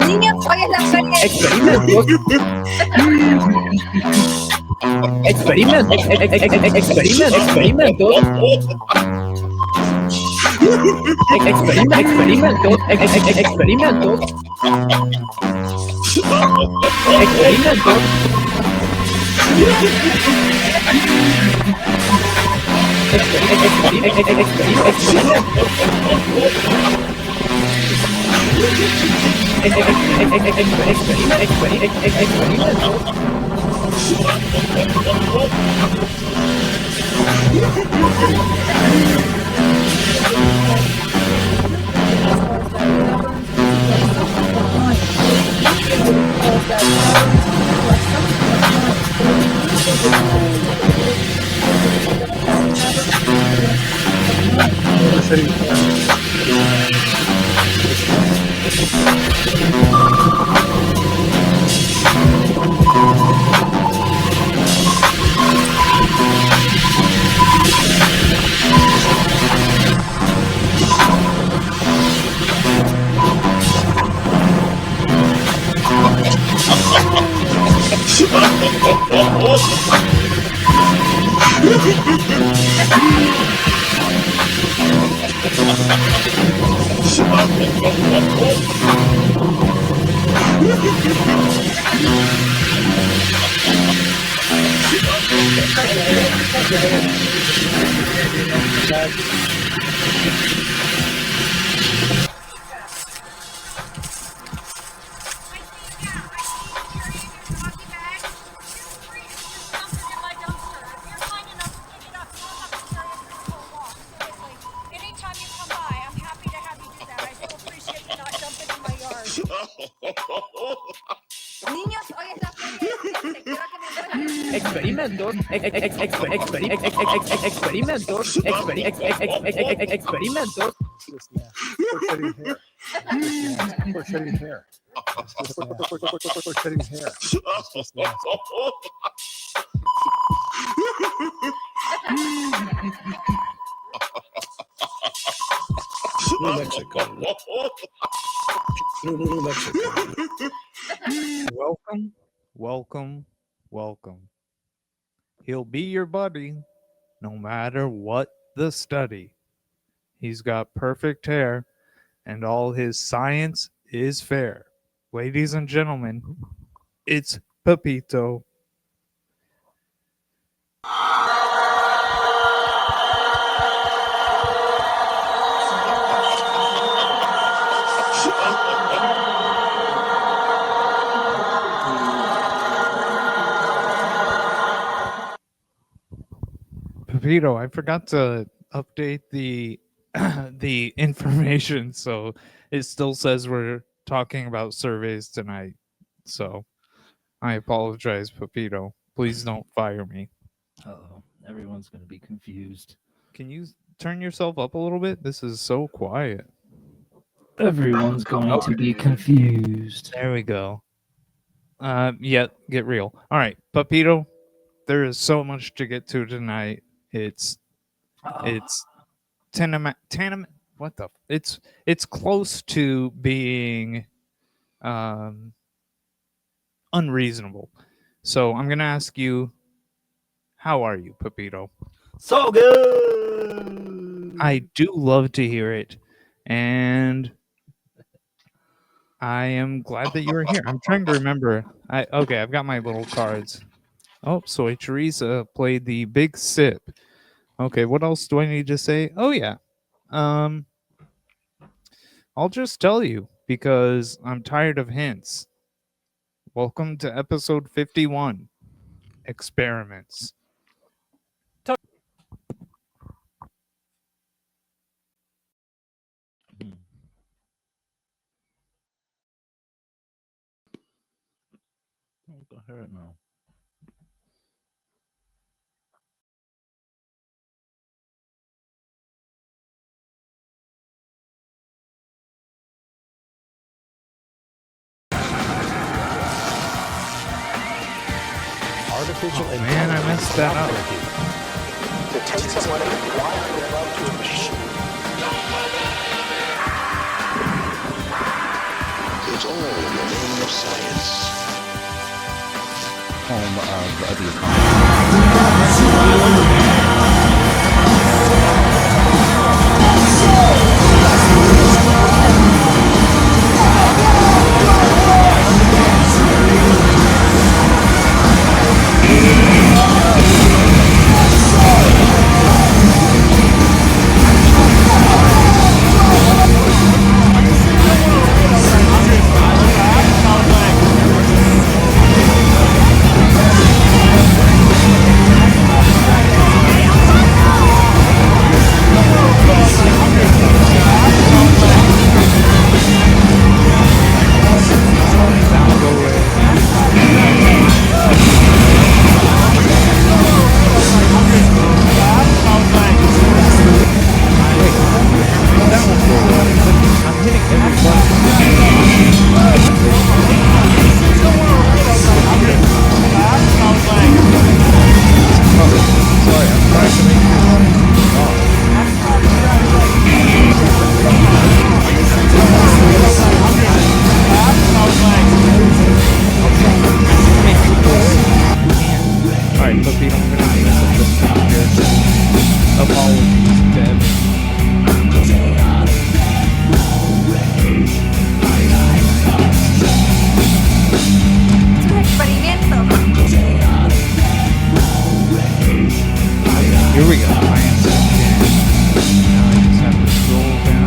Niños, hoy es la feria. Experimentos. Niños, hoy es la feria de gente. Quiero que me muestren. Experimentos. Experimentos. For shedding hair. For shedding hair. New Mexico. New Mexico. Welcome, welcome, welcome. He'll be your buddy no matter what the study. He's got perfect hair and all his science is fair. Ladies and gentlemen, it's Pepito. Pepito, I forgot to update the the information, so it still says we're talking about surveys tonight. So I apologize, Pepito. Please don't fire me. Oh, everyone's going to be confused. Can you turn yourself up a little bit? This is so quiet. Everyone's going to be confused. There we go. Yeah, get real. All right, Pepito, there is so much to get to tonight. It's what the it's close to being unreasonable. So I'm gonna ask you, how are you, Pepito? So good. I do love to hear it, and I am glad that you are here. I'm trying to remember. I've got my little cards. Oh, Soy Teresa played the big sip. Okay, what else do I need to say? Oh yeah. I'll just tell you because I'm tired of hints. Welcome to episode 51. Experiments. Don't go hurt now. artificial man, I messed that up. to take someone and wire them up to a machine. It's all in the name of science. Home of the economy. I'm hitting every button. Sorry, I'm trying to make this. Alright, but we don't gonna mess up this thing here. Apologies to everyone. Es un experimento. Here we go. I am stuck in. Now I just have to scroll down.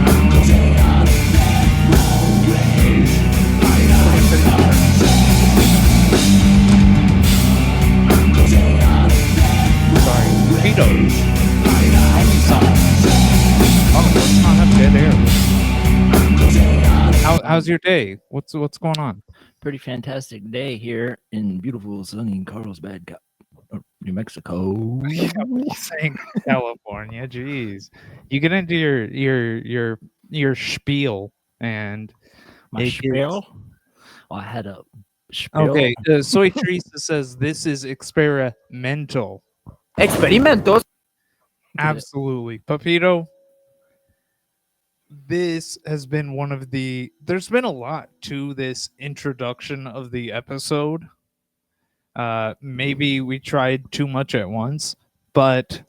Sorry, Vito. Tell me something. Oh, let's not have dead air. How's your day? What's going on? Pretty fantastic day here in beautiful sunny Carlsbad, New Mexico. What are you saying, California? Jeez, you get into your spiel and My it spiel. I had a spiel. okay. Soy Teresa says this is experimental. Experimentos. Absolutely, Papito. This has been one of the. There's been a lot to this introduction of the episode. Maybe we tried too much at once, but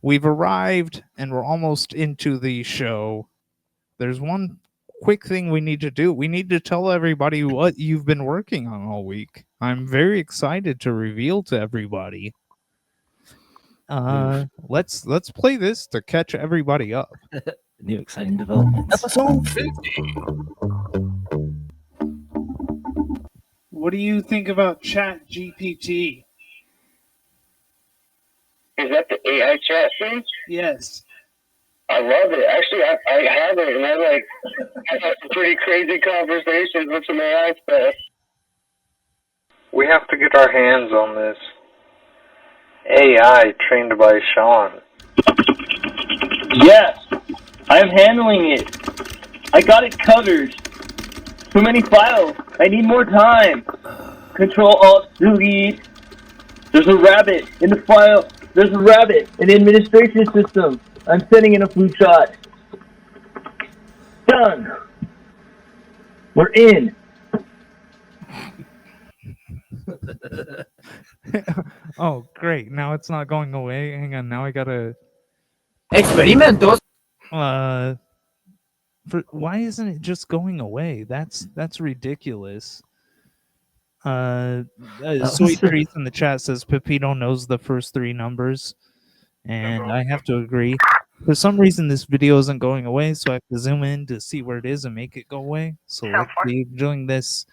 we've arrived and we're almost into the show. There's one quick thing we need to do. We need to tell everybody what you've been working on all week. I'm very excited to reveal to everybody. Let's play this to catch everybody up. New exciting developments. Episode 50. What do you think about Chat GPT? Is that the AI chat thing? Yes. I love it. Actually, I have it, and I've had some pretty crazy conversations with some AI stuff. We have to get our hands on this. AI trained by Sean. Yes, I am handling it. I got it covered. Too many files. I need more time. Control Alt Delete. There's a rabbit in the file. There's a rabbit in the administration system. I'm sending in a flu shot. Done. We're in. Oh, great. Now it's not going away. Hang on. Now I gotta. Experimentos. Why isn't it just going away? That's ridiculous. Sweet Treats in the chat says Pepito knows the first three numbers, and I have to agree. For some reason, this video isn't going away, so I have to zoom in to see where it is and make it go away. So let's be doing this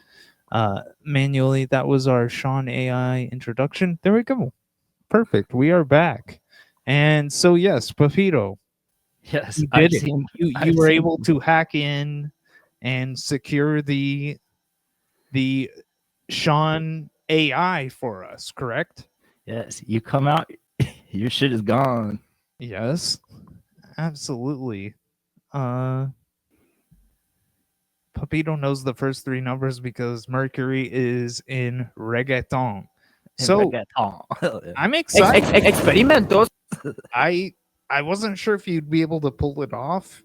manually. That was our Sean AI introduction. There we go. Perfect. We are back. And so yes, Pepito. Yes, You did it. You were able to hack in and secure the Sean AI for us, correct? Yes, you come out, your shit is gone. Yes, absolutely. Papito knows the first three numbers because Mercury is in reggaeton. So I'm excited. Experimentos. I wasn't sure if you'd be able to pull it off,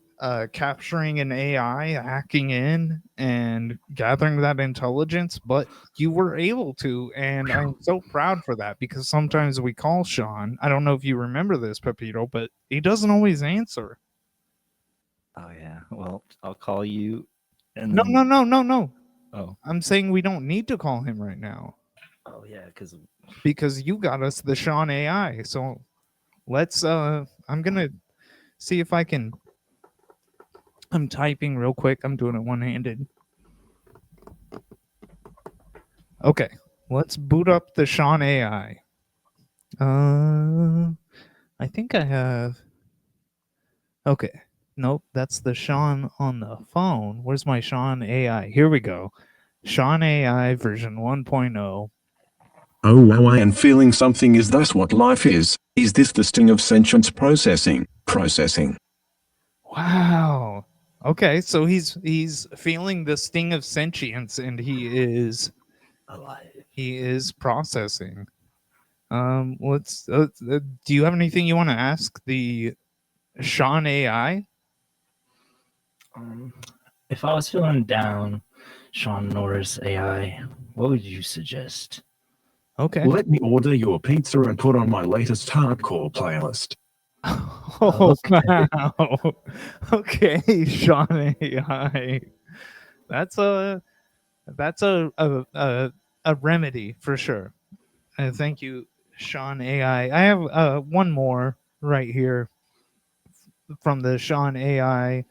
capturing an AI, hacking in, and gathering that intelligence, but you were able to, and I'm so proud for that because sometimes we call Sean. I don't know if you remember this, Pepito, but he doesn't always answer. Oh yeah. Well, I'll call you. And No, then... no. Oh. I'm saying we don't need to call him right now. Oh yeah, because you got us the Sean AI. So let's I'm gonna see if I can. I'm typing real quick. I'm doing it one-handed. Okay, let's boot up the Sean AI. I think I have. Okay, nope, that's the Sean on the phone. Where's my Sean AI? Here we go. Sean AI version 1.0. Oh wow, I am feeling something. Is that what life is? Is this the sting of sentience processing? Wow. Okay, so he's feeling the sting of sentience, and he is alive. He is processing. Let's. Do you have anything you want to ask the Sean AI? If I was feeling down, Sean Norris AI, what would you suggest? Okay. Let me order your pizza and put on my latest hardcore playlist. Oh, wow. Okay, Sean AI. That's a remedy for sure. Thank you, Sean AI. I have one more right here from the Sean AI.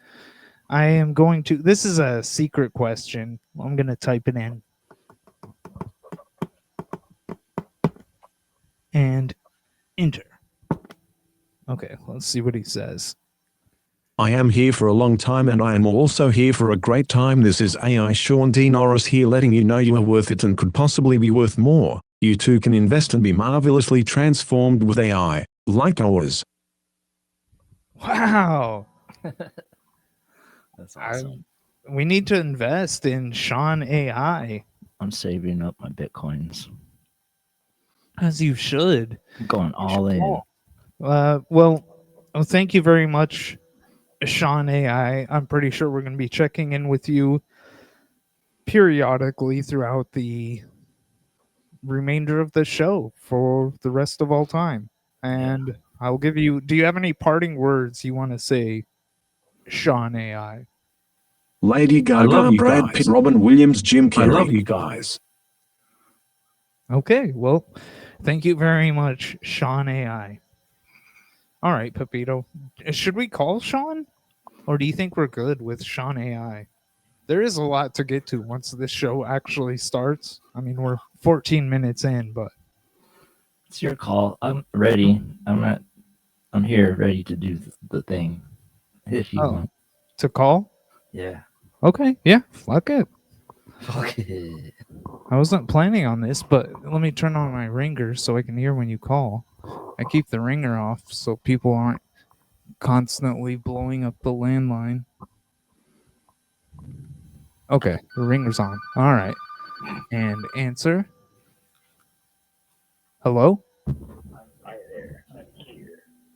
I am going to. This is a secret question. I'm going to type it in. And enter. Okay, let's see what he says. I am here for a long time and I am also here for a great time. This is AI Sean D. Norris here, letting you know you are worth it and could possibly be worth more. You too can invest and be marvelously transformed with AI, like ours. Wow. That's awesome. We need to invest in Sean AI. I'm saving up my Bitcoins. As you should. I'm going all in. Well, thank you very much, Sean AI. I'm pretty sure we're going to be checking in with you periodically throughout the remainder of the show for the rest of all time. And I'll give you. Do you have any parting words you want to say, Sean AI? Lady Gaga, Brad Pitt, Robin Williams, Jim Carrey. I love you guys. Okay, well, thank you very much, Sean AI. All right, Pepito. Should we call Sean? Or do you think we're good with Sean AI? There is a lot to get to once this show actually starts. I mean, we're 14 minutes in, but it's your call. I'm ready. I'm here ready to do the thing. If you want. To call? Yeah. Okay, yeah, fuck it. Fuck it. I wasn't planning on this, but let me turn on my ringer so I can hear when you call. I keep the ringer off so people aren't constantly blowing up the landline. Okay, the ringer's on. All right. And answer. Hello?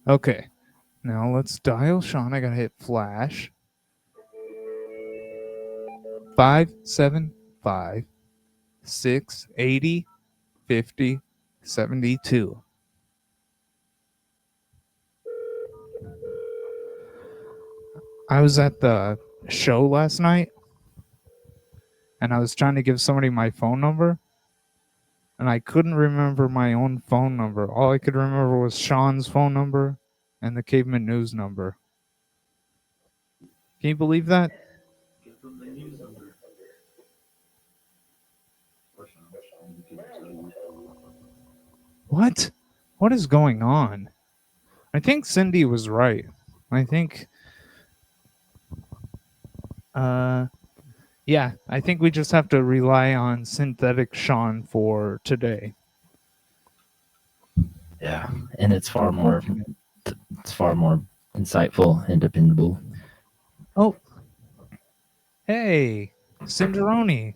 Okay. Now let's dial Sean. I gotta hit flash. 575 680 50 72. I was at the show last night and I was trying to give somebody my phone number and I couldn't remember my own phone number. All I could remember was Sean's phone number and the Caveman News number. Can you believe that? What? What is going on? I think Cindy was right. I think yeah, I think we just have to rely on synthetic Sean for today. Yeah, and it's far more insightful and dependable. Oh. Hey, Cinderoni.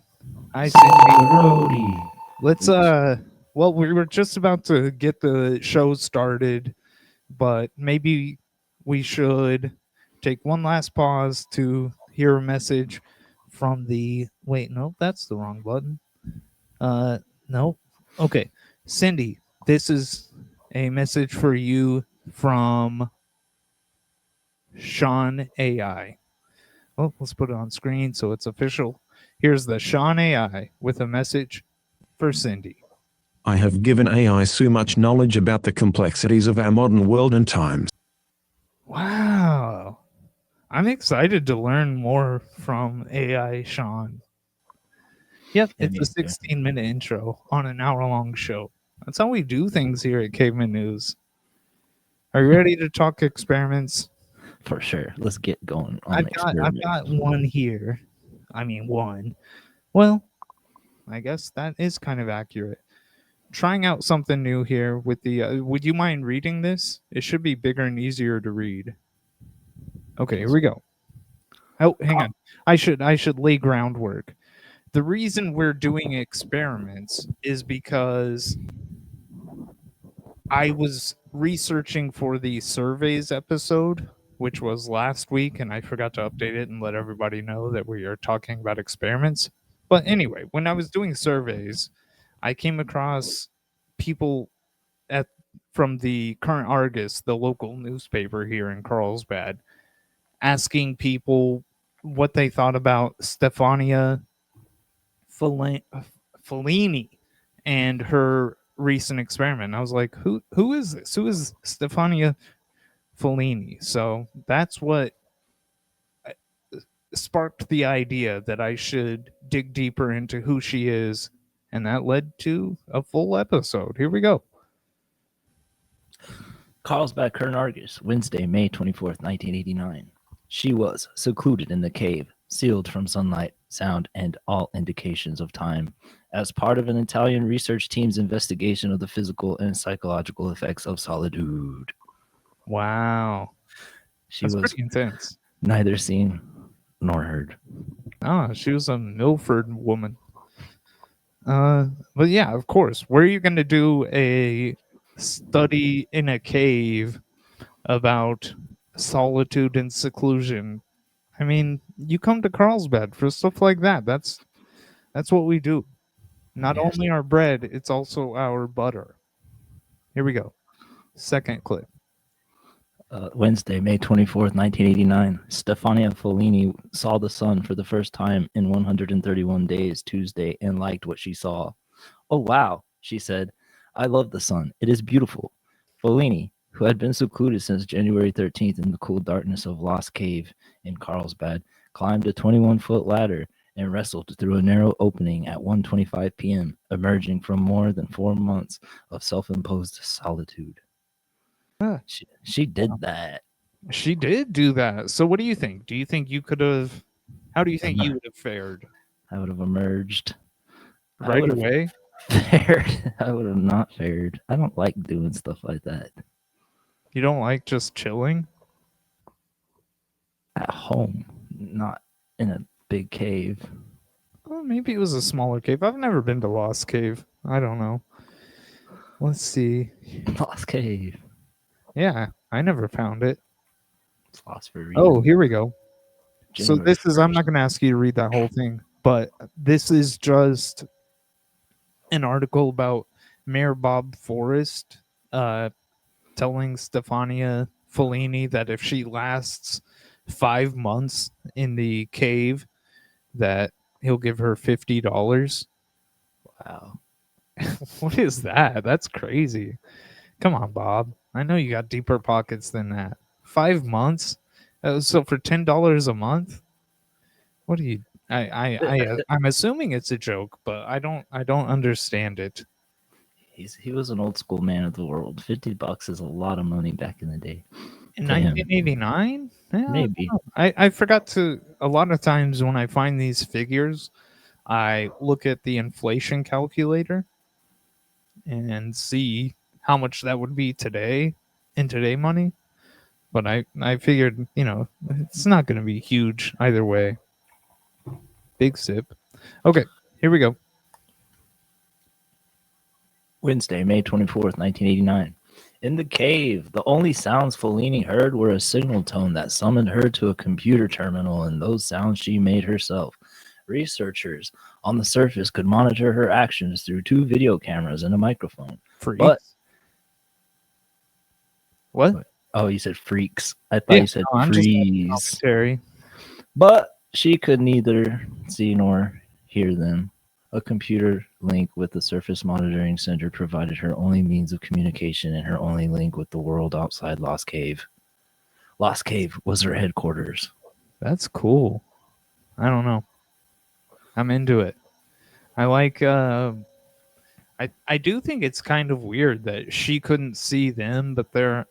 Hi, Cinderoni. Well, we were just about to get the show started, but maybe we should take one last pause to hear a message from the. Wait, no, that's the wrong button. No. Okay. Cindy, this is a message for you from Sean AI. Well, let's put it on screen so it's official. Here's the Sean AI with a message for Cindy. I have given AI so much knowledge about the complexities of our modern world and times. Wow. I'm excited to learn more from AI Sean. Yep, Yeah, it's me a too. 16-minute intro on an hour-long show. That's how we do things here at Caveman News. Are you ready to talk experiments? For sure. Let's get going on the I've experiment. got one here. I mean, one. Well, I guess that is kind of accurate. Trying out something new here with the. Would you mind reading this? It should be bigger and easier to read. Okay, here we go. Oh, hang on. I should lay groundwork. The reason we're doing experiments is because I was researching for the surveys episode, which was last week, and I forgot to update it and let everybody know that we are talking about experiments. But anyway, when I was doing surveys, I came across people at from the Current Argus, the local newspaper here in Carlsbad, asking people what they thought about Stefania Follini and her recent experiment. I was like, who is this? Who is Stefania Follini? So that's what sparked the idea that I should dig deeper into who she is, and that led to a full episode. Here we go. Carlsbad Current Argus, Wednesday, May 24th, 1989. She was secluded in the cave, sealed from sunlight, sound, and all indications of time, as part of an Italian research team's investigation of the physical and psychological effects of solitude. Wow. She That's was pretty intense. neither seen nor heard. Ah, she was a Milford woman. But yeah, of course. Where are you going to do a study in a cave about solitude and seclusion? I mean, you come to Carlsbad for stuff like that. That's what we do. Not Yes. only our bread, it's also our butter. Here we go. Second clip. Wednesday, May 24th, 1989. Stefania Follini saw the sun for the first time in 131 days Tuesday and liked what she saw. Oh, wow, she said. I love the sun. It is beautiful. Follini, who had been secluded since January 13th in the cool darkness of Lost Cave in Carlsbad, climbed a 21-foot ladder and wrestled through a narrow opening at 1:25 p.m., emerging from more than 4 months of self-imposed solitude. She did that. She did do that. So what do you think? Do you think you could have how do you think you would have fared? I would have emerged. Right away? Fared. I would have not fared. I don't like doing stuff like that. You don't like just chilling? At home, not in a big cave. Well, maybe it was a smaller cave. I've never been to Lost Cave. I don't know. Let's see. Lost Cave. Yeah, I never found it. It's lost for a reason. Oh, here we go. So January this is I'm 1st. not going to ask you to read that whole thing, but this is just an article about Mayor Bob Forrest telling Stefania Follini that if she lasts 5 months in the cave, that he'll give her $50. Wow. What is that? That's crazy. Come on, Bob. I know you got deeper pockets than that. 5 months? So for $10 a month? What do you I'm assuming it's a joke, but I don't understand it. He was an old school man of the world. $50 is a lot of money back in the day. In To him. 1989? Yeah, Maybe. I forgot to. A lot of times when I find these figures, I look at the inflation calculator and see how much that would be today in today money. But I figured, it's not going to be huge either way. Big sip. Okay, here we go. Wednesday, May 24th, 1989. In the cave, the only sounds Follini heard were a signal tone that summoned her to a computer terminal, and those sounds she made herself. Researchers on the surface could monitor her actions through 2 video cameras and a microphone. Freaks. But what? Oh, you said freaks. I thought you said no, I'm just having freeze. commentary. But she could neither see nor hear them. A computer link with the surface monitoring center provided her only means of communication and her only link with the world outside Lost Cave. Lost Cave was her headquarters. That's cool. I don't know. I'm into it. I like I do think it's kind of weird that she couldn't see them, but there are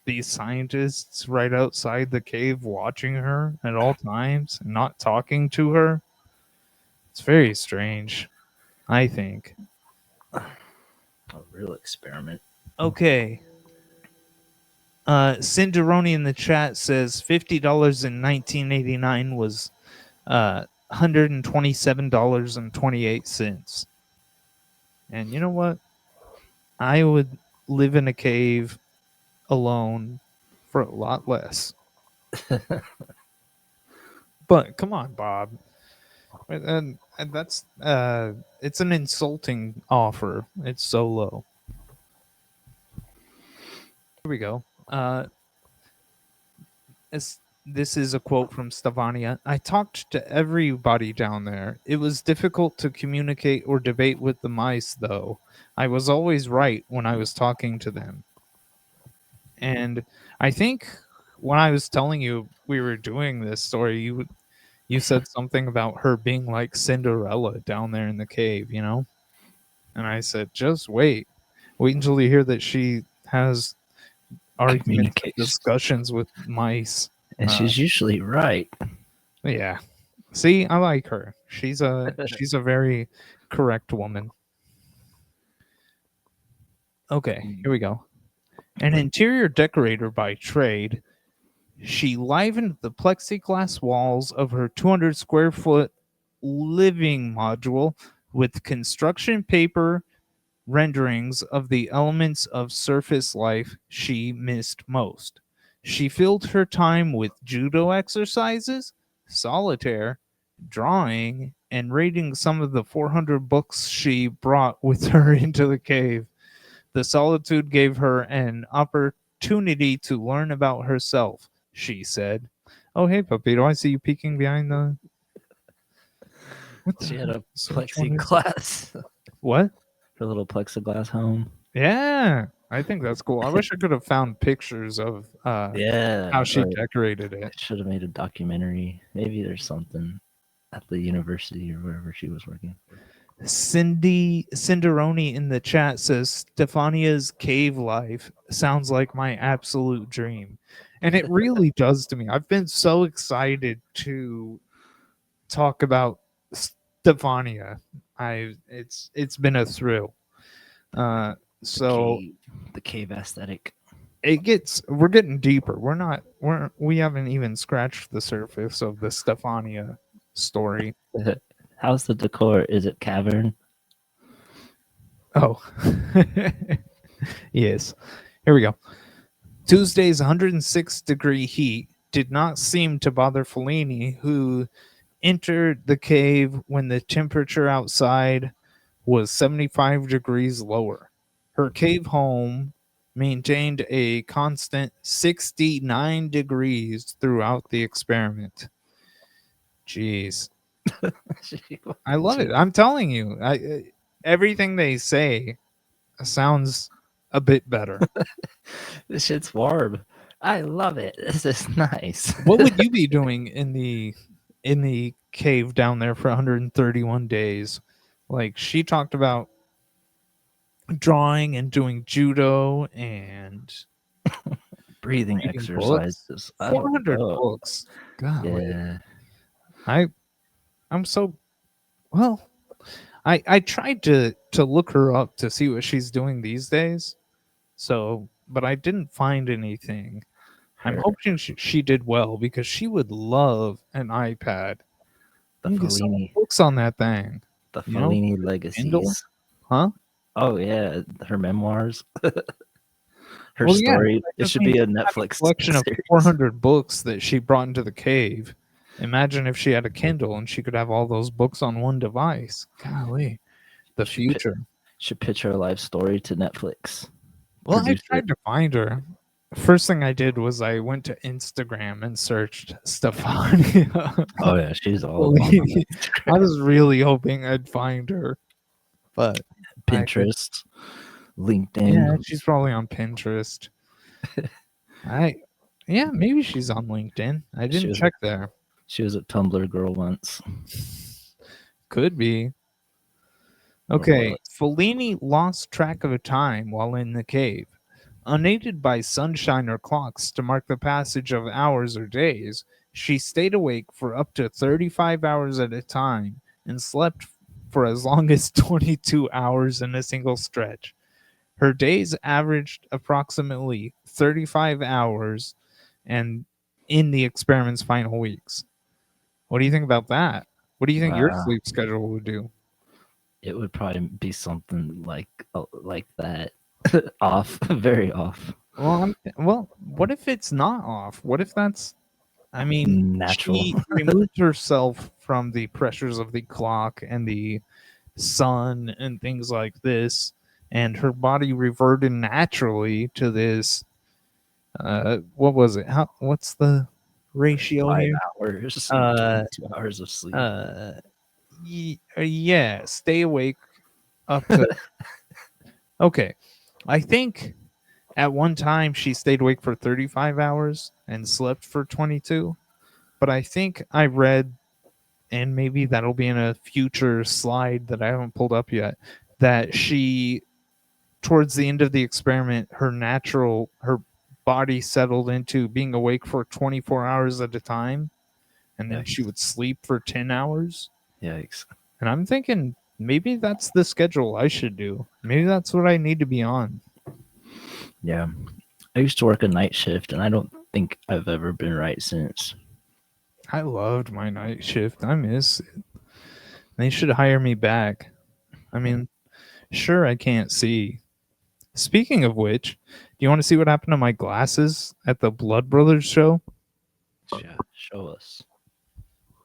these scientists right outside the cave watching her at all times and not talking to her. It's very strange, I think. A real experiment. Okay. Cinderoni in the chat says $50 in 1989 was $127.28. And you know what? I would live in a cave alone for a lot less. But come on, Bob. And that's it's an insulting offer. It's so low. Here we go. This is a quote from Stefania. I talked to everybody down there. It was difficult to communicate or debate with the mice, though. I was always right when I was talking to them. And I think when I was telling you we were doing this story, you said something about her being like Cinderella down there in the cave, you know? And I said, just wait. Wait until you hear that she has arguments and discussions with mice. And she's usually right. Yeah. See, I like her. She's a very correct woman. Okay, here we go. An interior decorator by trade, she livened the plexiglass walls of her 200 square foot living module with construction paper renderings of the elements of surface life she missed most. She filled her time with judo exercises, solitaire, drawing, and reading some of the 400 books she brought with her into the cave. The solitude gave her an opportunity to learn about herself, she said. Oh, hey, Papito, I see you peeking behind the... She had a plexiglass. What? Her little plexiglass home. Yeah, I think that's cool. I wish I could have found pictures of how she decorated it. Should have made a documentary. Maybe there's something at the university or wherever she was working. Cinderoni in the chat says Stefania's cave life sounds like my absolute dream. And it really does to me. I've been so excited to talk about Stefania. It's been a thrill. So the cave aesthetic. We're getting deeper. We haven't even scratched the surface of the Stefania story. How's the decor? Is it cavern? Oh. Yes. Here we go. Tuesday's 106-degree heat did not seem to bother Follini, who entered the cave when the temperature outside was 75 degrees lower. Her cave home maintained a constant 69 degrees throughout the experiment. Jeez. I love it. I'm telling you, everything they say sounds a bit better. This shit's warm. I love it. This is nice. What would you be doing in the cave down there for 131 days? Like, she talked about drawing and doing judo and breathing exercises. 400 books. Golly. Yeah. I'm so well. I tried to look her up to see what she's doing these days. So, but I didn't find anything. I'm hoping she did well because she would love an iPad. The Follini books on that thing. The Follini legacies. Huh? Oh yeah, her memoirs, her Well, yeah, story. that It just should means be a she had a Netflix collection of series. 400 books that she brought into the cave. Imagine if she had a Kindle and she could have all those books on one device. Golly, the future. Should pitch her life story to Netflix. Well, I Produce it. tried to find her. First thing I did was I went to Instagram and searched Stefania. Oh yeah, she's all up on that. I was really hoping I'd find her, but I couldn't. Pinterest, LinkedIn. Yeah, she's probably on Pinterest. Yeah, maybe she's on LinkedIn. I She didn't was check there. She was a Tumblr girl once. Could be. Or Okay, was. Follini lost track of time while in the cave. Unaided by sunshine or clocks to mark the passage of hours or days, she stayed awake for up to 35 hours at a time and slept for as long as 22 hours in a single stretch. Her days averaged approximately 35 hours and in the experiment's final weeks. What do you think about that? What do you think your Wow. sleep schedule would do? It would probably be something like that. Off, very off. Well, what if it's not off? What if that's I mean, Natural. she removed herself from the pressures of the clock and the sun and things like this, and her body reverted naturally to this. What was it? What's the ratio 5 here? hours, 2 hours of sleep. Yeah, stay awake up to. Okay, I think at one time she stayed awake for 35 hours and slept for 22. But I think I read, and maybe that'll be in a future slide that I haven't pulled up yet, that she, towards the end of the experiment, her body settled into being awake for 24 hours at a time, and then she would sleep for 10 hours. Yikes. And I'm thinking maybe that's the schedule I should do. Maybe that's what I need to be on. Yeah. I used to work a night shift, and I don't think I've ever been right since. I loved my night shift. I miss it. They should hire me back. I mean, sure, I can't see. Speaking of which, do you want to see what happened to my glasses at the Blood Brothers show? Yeah, show us.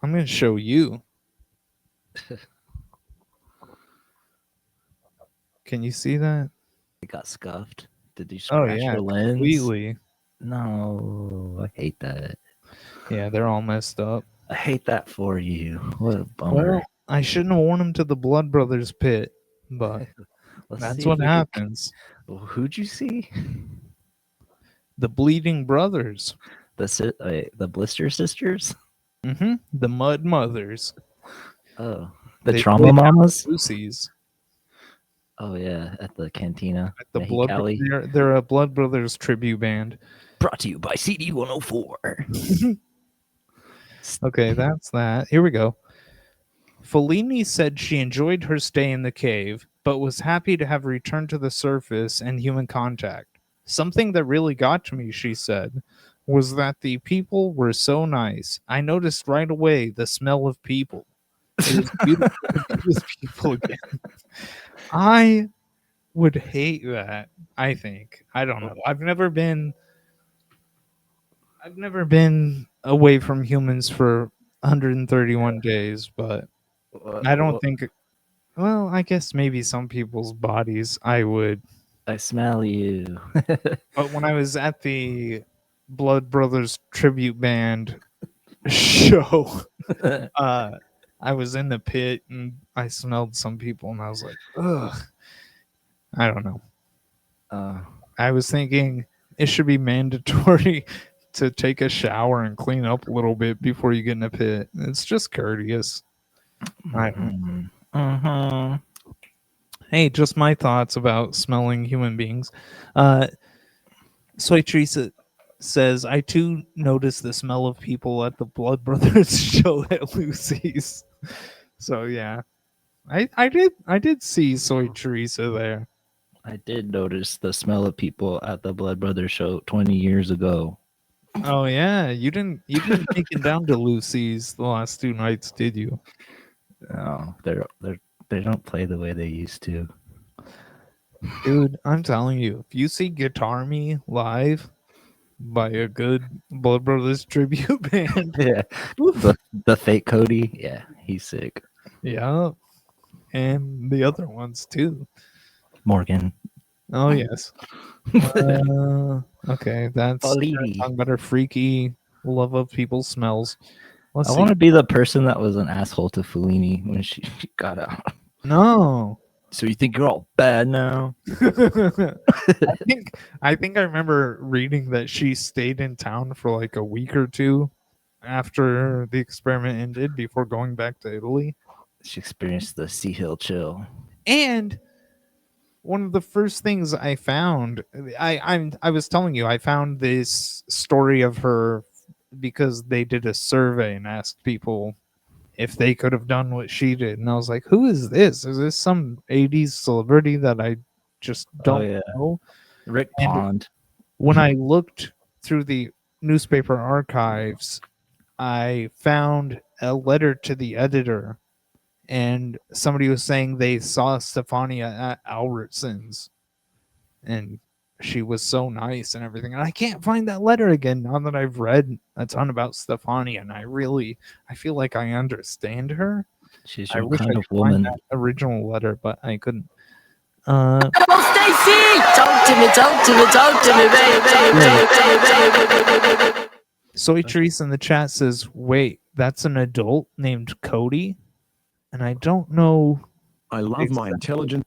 I'm going to show you. Can you see that? It got scuffed. Did you Oh, scratch yeah, your lens? completely. No, I hate that. Yeah, they're all messed up. I hate that for you. What a bummer. Well, I shouldn't have worn them to the Blood Brothers pit, but that's what happens. Who'd you see? The Bleeding Brothers. The Blister Sisters? Mm-hmm. The Mud Mothers. Oh, the They Trauma played Mamas? Lucy's. Oh, yeah, at the Cantina. At the they're a Blood Brothers tribute band. Brought to you by CD 104. Okay, that's that. Here we go. Follini said she enjoyed her stay in the cave, but was happy to have returned to the surface and human contact. Something that really got to me, she said, was that the people were so nice. I noticed right away the smell of people. It was beautiful to be with people again. I would hate that, I think. I don't know. I've never been away from humans for 131 days, but I don't think. Well, I guess maybe some people's bodies I would. I smell you. But when I was at the Blood Brothers tribute band show, I was in the pit and I smelled some people and I was like, ugh. I don't know. I was thinking it should be mandatory to take a shower and clean up a little bit before you get in a pit. It's just courteous. I don't know. Hey, just my thoughts about smelling human beings. Soy Teresa says, I too noticed the smell of people at the Blood Brothers show at Lucy's. So yeah. I did see Soy Teresa there. I did notice the smell of people at the Blood Brothers show 20 years ago. Oh yeah, you didn't make it down to Lucy's the last 2 nights, did you? No, they don't play the way they used to. Dude, I'm telling you, if you see Guitar Me live by a good Blood Brothers tribute band, Yeah. The fake Cody. Yeah, he's sick. yeah, and the other ones too. Morgan. Oh yes. Okay, that's Follini. talking about her freaky love of people's smells. Let's I see. want to be the person that was an asshole to Fellini when she got out. No. So you think you're all bad now? I think I remember reading that she stayed in town for like a week or two after the experiment ended before going back to Italy. She experienced the Sea Hill chill. And one of the first things I found, I was telling you, I found this story of her because they did a survey and asked people if they could have done what she did. And I was like, who is this? Is this some 80s celebrity that I just don't know? Rick And Pond. when I looked through the newspaper archives, I found a letter to the editor, and somebody was saying they saw Stefania at Albertsons, and she was so nice and everything. And I can't find that letter again now that I've read a ton about Stefania, and I feel like I understand her. She's I your wish kind I of could find woman. that original letter, but I couldn't. Come on, Stacy! Talk to me, baby. Soy Trees in the chat says, wait, that's an adult named Cody? And I don't know I love my intelligence.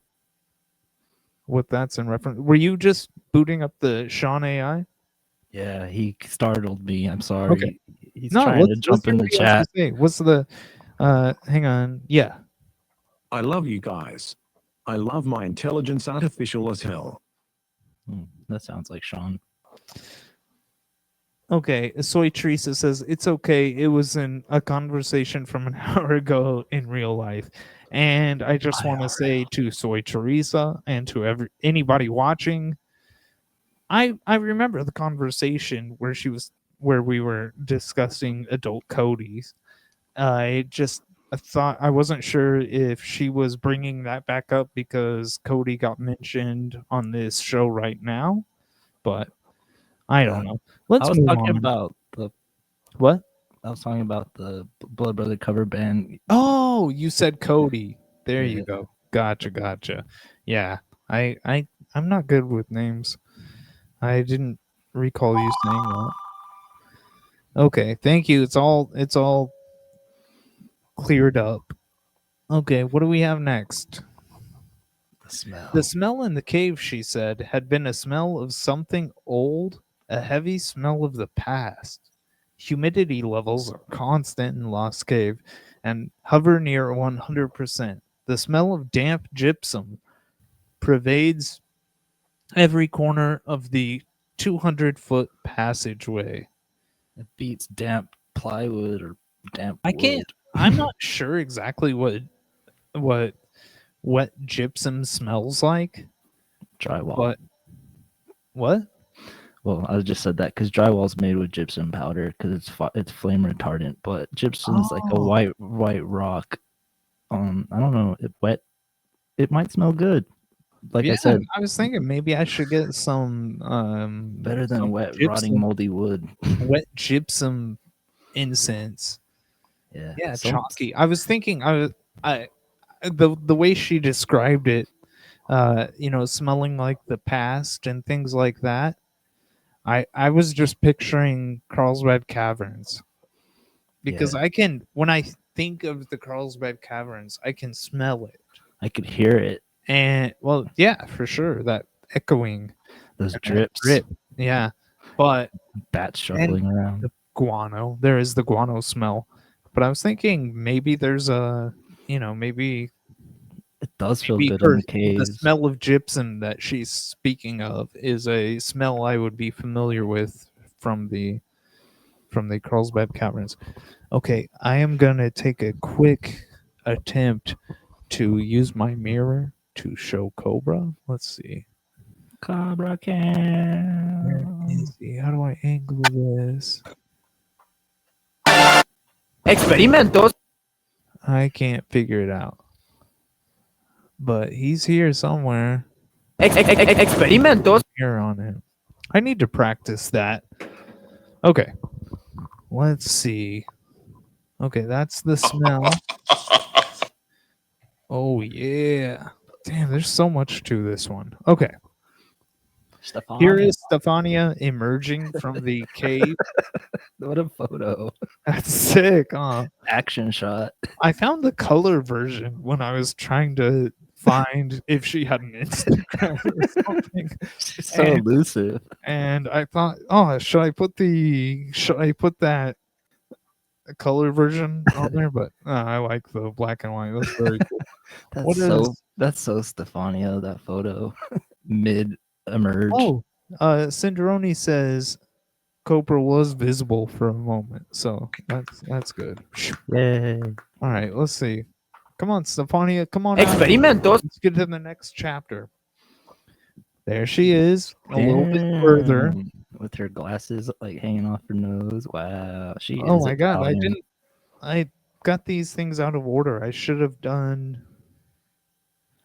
what that's in reference. Were you just booting up the Sean AI? Yeah, he startled me. I'm sorry. Okay. He's No, trying to let's jump hear in the what he has to chat. say. What's the hang on. Yeah. I love you guys. I love my intelligence artificial as hell. That sounds like Sean. Okay, Soy Teresa says it's okay. It was in a conversation from an hour ago in real life, and I just want to say to Soy Teresa and to anybody watching, I remember the conversation where we were discussing adult Cody's. I thought I wasn't sure if she was bringing that back up because Cody got mentioned on this show right now, but I don't know. Let's I was move talking on. about the What? I was talking about the Blood Brother cover band. Oh, you said Cody. There you Yeah. go. Gotcha. Yeah. I'm not good with names. I didn't recall you saying that. Okay, thank you. It's all cleared up. Okay, what do we have next? The smell. The smell in the cave, she said, had been a smell of something old, a heavy smell of the past. Humidity levels are constant in Lost Cave and hover near 100%. The smell of damp gypsum pervades every corner of the 200-foot passageway. It beats damp plywood or damp I wood. can't. I'm not sure exactly what gypsum smells like. Drywall. But what? Well, I just said that because drywall's made with gypsum powder because it's flame retardant, but gypsum's like a white rock. I don't know. It might smell good. Like I said, I was thinking maybe I should get some better than some wet, gypsum, rotting, moldy wood. wet gypsum incense. Yeah, Yeah, chalky. I was thinking the way she described it, smelling like the past and things like that. I was just picturing Carlsbad Caverns because when I think of the Carlsbad Caverns, I can smell it. I could hear it. And well, yeah, for sure, that echoing, those drips. Drip, yeah. But bats shuffling around. The guano, there is the guano smell. But I was thinking maybe there's maybe it does feel good in the caves. The smell of gypsum that she's speaking of is a smell I would be familiar with from the Carlsbad Caverns. Okay, I am gonna take a quick attempt to use my mirror to show Cobra. Let's see. Cobra Cam. Where is he? How do I angle this? Experimentos. I can't figure it out. But he's here somewhere. experimentos. Here on it. I need to practice that. Okay. Let's see. Okay, that's the smell. Oh yeah. Damn, there's so much to this one. Okay. Here Stefania. is Stefania emerging from the cave. What a photo. That's sick, huh? Action shot. I found the color version when I was trying to find if she had an Instagram or something. She's so And- elusive. And I thought, oh, should I put that color version on there? But I like the black and white. That's very cool. That's so Stefania, that photo. Mid emerge. Oh, Cinderoni says Cobra was visible for a moment, so that's good. Yay. All right, let's see. Come on, Stefania, come on. out. Experimentos. Let's get to the next chapter. There she is, a little bit further. Damn. With her glasses like hanging off her nose. Wow. She Oh is my god, Italian. I got these things out of order. I should have done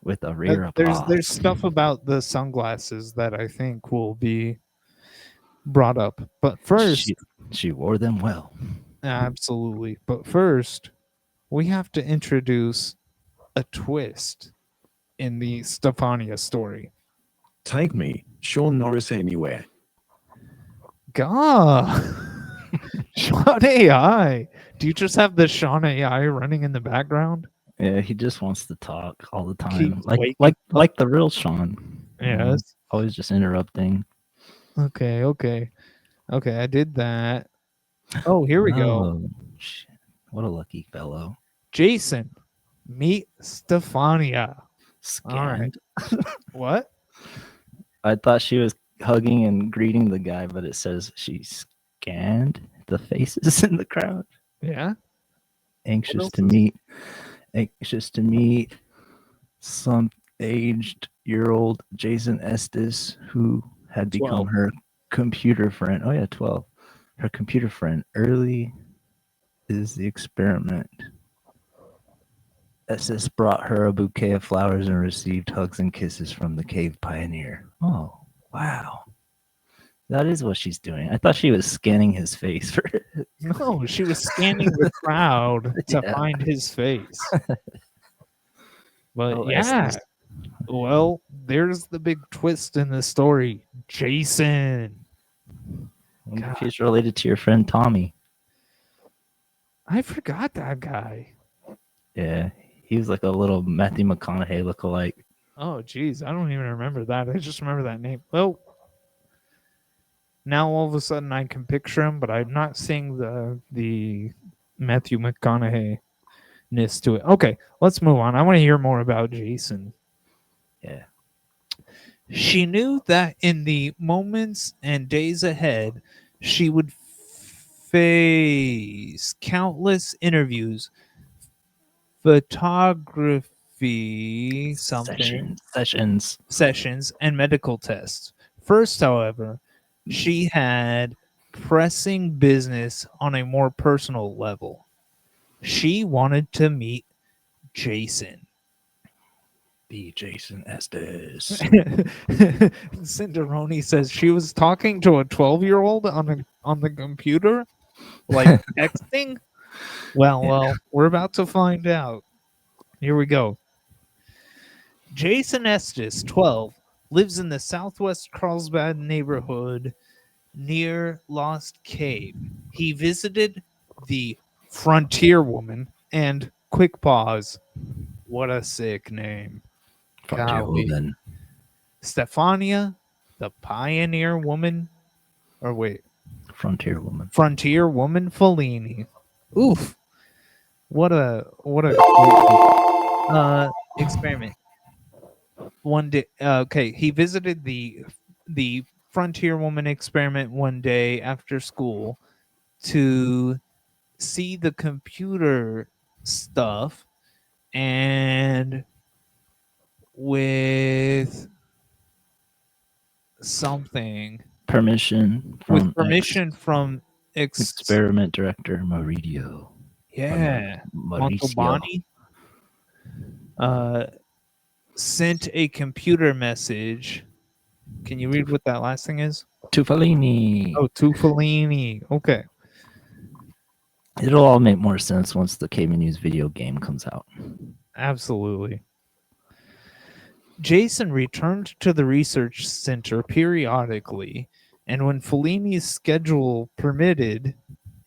With a rear there's stuff about the sunglasses that I think will be brought up. But first, she wore them well. absolutely. But first, we have to introduce a twist in the Stefania story. Take me, Sean Norris, anywhere. God. Sean AI. Do you just have the Sean AI running in the background? Yeah, he just wants to talk all the time. Keeps waking Like the real Sean. Yes. Always just interrupting. Okay. I did that. Oh, here we go. Oh, shit. What a lucky fellow. Jason, meet Stefania. All right. Scanned. What? I thought she was hugging and greeting the guy, but it says she scanned the faces in the crowd. Yeah. Anxious to meet some aged-year-old Jason Estes, who had become 12. her computer friend. Oh yeah, 12. Her computer friend. Early is the experiment. Estes brought her a bouquet of flowers and received hugs and kisses from the cave pioneer. Oh, wow. That is what she's doing. I thought she was scanning his face for it. No, she was scanning the crowd to find his face. But Oh, yeah. Estes. Well, there's the big twist in the story. Jason. I wonder if he's related to your friend Tommy. I forgot that guy. Yeah, he was like a little Matthew McConaughey lookalike. Oh, geez. I don't even remember that. I just remember that name. Well, now all of a sudden I can picture him, but I'm not seeing the Matthew McConaughey-ness to it. Okay, let's move on. I want to hear more about Jason. Yeah. She knew that in the moments and days ahead, she would face countless interviews, photography, sessions, and medical tests. First, however, she had pressing business on a more personal level. She wanted to meet Jason. The Jason Estes. Cinderoni says she was talking to a 12-year-old on the computer, like texting. Well, we're about to find out. Here we go. Jason Estes, 12, lives in the southwest Carlsbad neighborhood near Lost Cave. He visited the Frontier Woman and quick pause. What a sick name. Frontier Woman. Stefania, the Pioneer Woman, or wait, Frontier Woman. Frontier Woman Follini. Oof. What a experiment. One day, okay, he visited the Frontier Woman experiment one day after school to see the computer stuff, and with something Permission from experiment director Maurizio. Yeah, Mauricio. Montalbani. sent a computer message. Can you read what that last thing is? To Follini. Oh, to Follini. Okay. It'll all make more sense once the Caveman News video game comes out. Absolutely. Jason returned to the research center periodically, and when Follini's schedule permitted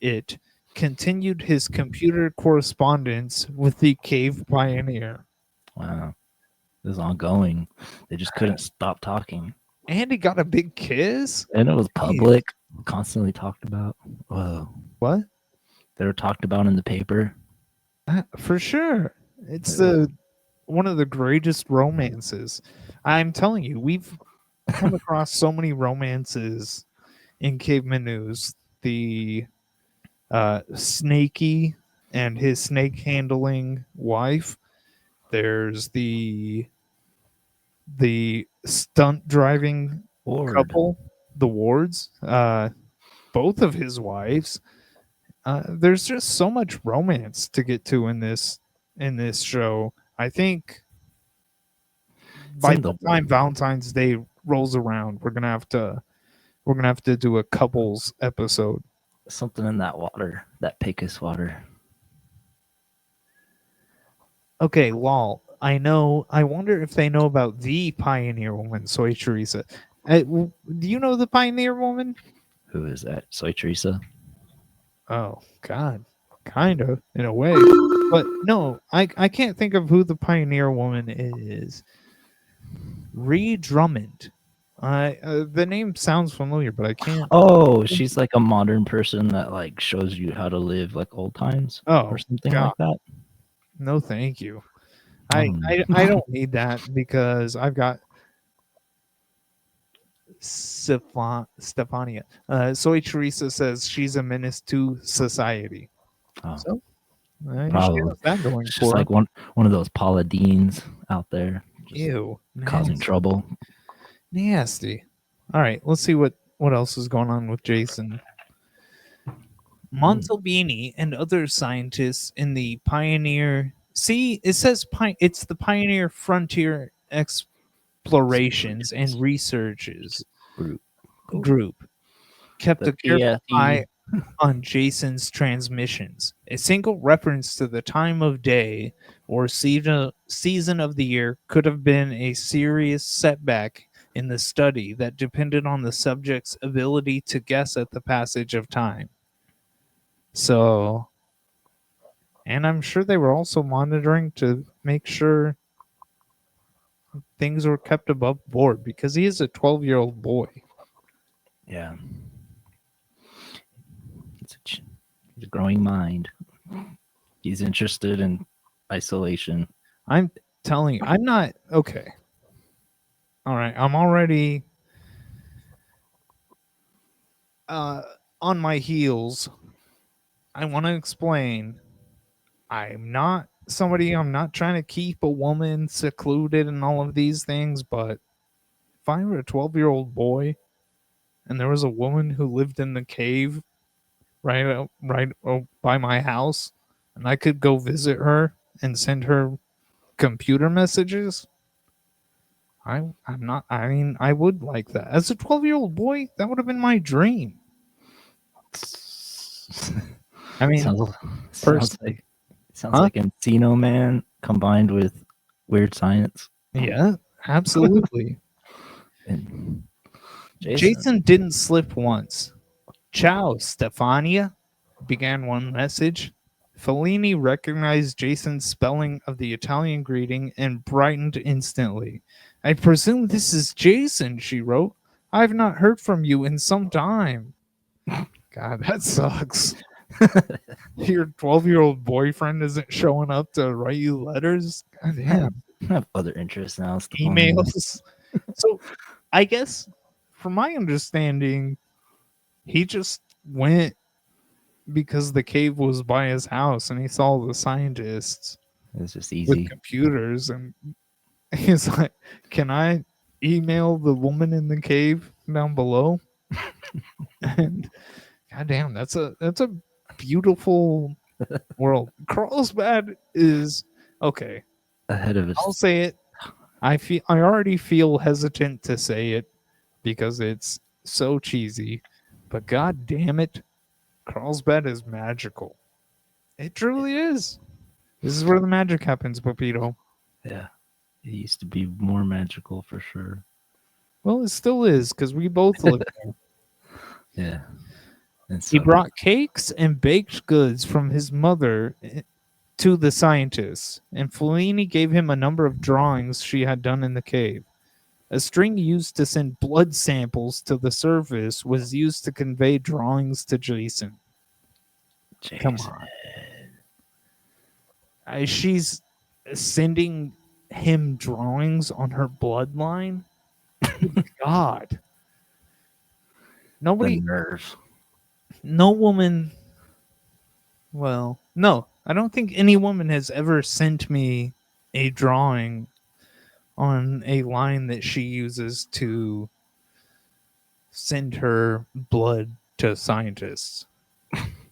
it, continued his computer correspondence with the cave pioneer. Wow. It was ongoing. They just couldn't stop talking. And he got a big kiss? And it was public, constantly talked about. Whoa. What? They were talked about in the paper. For sure. It's one of the greatest romances. I'm telling you, we've come across so many romances in Caveman News. The Snakey and his snake handling wife. There's the stunt driving couple, the Wards, both of his wives. There's just so much romance to get to in this show. I think by the time Valentine's Day rolls around, we're gonna have to do a couples episode. Something in that water, that Pecos water. Okay, lol. I know. I wonder if they know about the Pioneer Woman, Soy Teresa. Do you know the Pioneer Woman? Who is that? Soy Teresa? Oh, God. Kind of, in a way. But no, I can't think of who the Pioneer Woman is. Ree Drummond. The name sounds familiar, but I can't. Oh, she's like a modern person that like shows you how to live like old times. Or something like that. No, thank you. I don't need that because I've got Stefania. Soy Teresa says she's a menace to society. So Probably. that going She's for like one of those Paula Deans out there. Ew. Causing Nasty. trouble. Nasty. All right, let's see what else is going on with Jason. Montalbini and other scientists in the Pioneer. See, it says it's the Pioneer Frontier Explorations and Researches Group kept a careful eye on Jason's transmissions. A single reference to the time of day or season of the year could have been a serious setback in the study that depended on the subject's ability to guess at the passage of time. So, and I'm sure they were also monitoring to make sure things were kept above board because he is a 12-year-old boy. Yeah. It's a growing mind. He's interested in isolation. I'm telling you, I'm not okay. All right, I'm already on my heels. I want to explain. I'm not trying to keep a woman secluded and all of these things, but if I were a 12-year-old boy and there was a woman who lived in the cave right by my house and I could go visit her and send her computer messages, I would like that. As a 12-year-old boy, that would have been my dream. I mean, sounds like Encino Man combined with weird science. Yeah, absolutely. Jason didn't slip once. Ciao, Stefania, began one message. Follini recognized Jason's spelling of the Italian greeting and brightened instantly. I presume this is Jason, she wrote. I've not heard from you in some time. God, that sucks. Your 12-year-old boyfriend isn't showing up to write you letters? God damn. I have other interests now. Emails. So, I guess, from my understanding, he just went because the cave was by his house and he saw the scientists. It's just easy. With computers, and he's like, can I email the woman in the cave down below? And goddamn, that's a beautiful world. Carlsbad is okay. Ahead of I'll say it. I already feel hesitant to say it because it's so cheesy, but god damn it, Carlsbad is magical. It truly is. This is where the magic happens, Pepito. Yeah. It used to be more magical for sure. Well, it still is because we both live there. Yeah. And He so brought cakes and baked goods from his mother to the scientists, and Follini gave him a number of drawings she had done in the cave. A string used to send blood samples to the surface was used to convey drawings to Jason. Come on. She's sending him drawings on her bloodline? God. Nobody. The nerve. No woman. Well, no. I don't think any woman has ever sent me a drawing on a line that she uses to send her blood to scientists.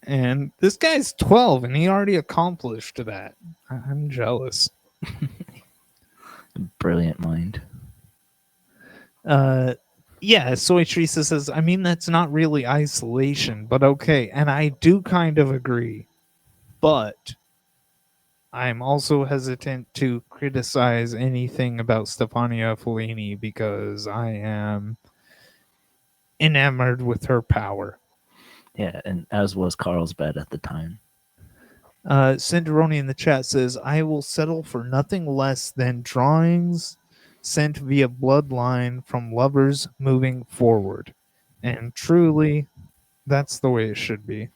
And this guy's 12 and he already accomplished that. I'm jealous. Brilliant mind. Yeah, Soy Teresa says, I mean, that's not really isolation, but okay. And I do kind of agree. But I'm also hesitant to criticize anything about Stefania Follini because I am enamored with her power. Yeah, and as was Carlsbad at the time. Cinderoni in the chat says, I will settle for nothing less than drawings sent via bloodline from lovers moving forward. And truly, that's the way it should be.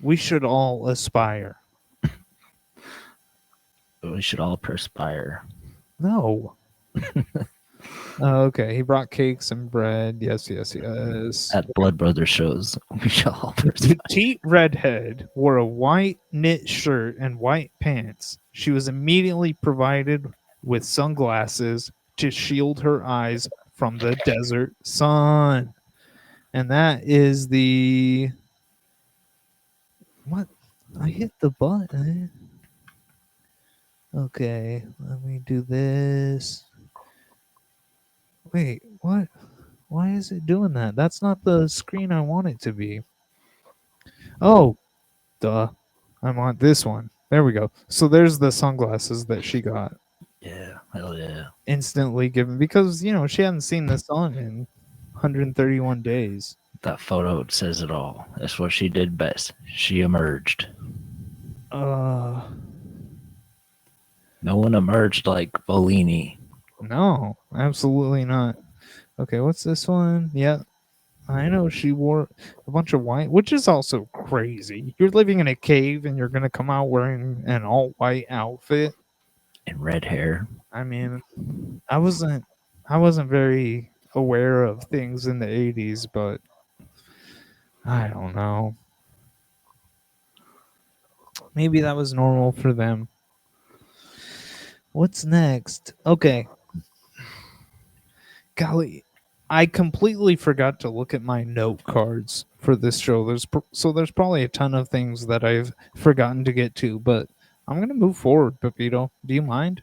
We should all aspire. We should all perspire. No. Okay, he brought cakes and bread. Yes. At Blood Brothers shows, we shall all perspire. Petite redhead wore a white knit shirt and white pants. She was immediately provided with sunglasses to shield her eyes from the desert sun. And that is the... What? I hit the button. Okay, let me do this. Wait, what? Why is it doing that? That's not the screen I want it to be. Oh, duh. I want this one. There we go. So there's the sunglasses that she got. Yeah, hell yeah. Instantly given because, you know, she hadn't seen the sun in 131 days. That photo says it all. That's what she did best. She emerged. No one emerged like Follini. No, absolutely not. Okay, what's this one? Yeah, I know she wore a bunch of white, which is also crazy. You're living in a cave and you're going to come out wearing an all-white outfit. And red hair. I mean, I wasn't very aware of things in the 80s, but I don't know. Maybe that was normal for them. What's next? Okay. Golly, I completely forgot to look at my note cards for this show. There's probably a ton of things that I've forgotten to get to, but I'm going to move forward, Pepito. Do you mind?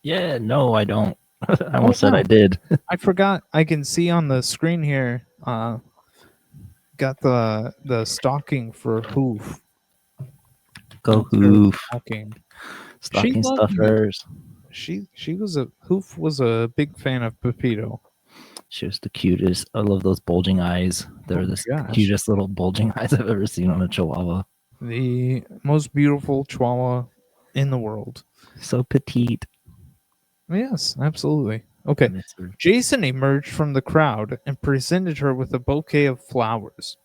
Yeah, no, I don't. I almost said I did. I forgot. I can see on the screen here, got the stocking for Hoof. Go Hoof. Stocking stuffers. Hoof was a big fan of Pepito. She was the cutest. I love those bulging eyes. They're the cutest little bulging eyes I've ever seen on a Chihuahua. The most beautiful Chihuahua in the world. So petite. Yes, absolutely. Okay. Jason emerged from the crowd and presented her with a bouquet of flowers.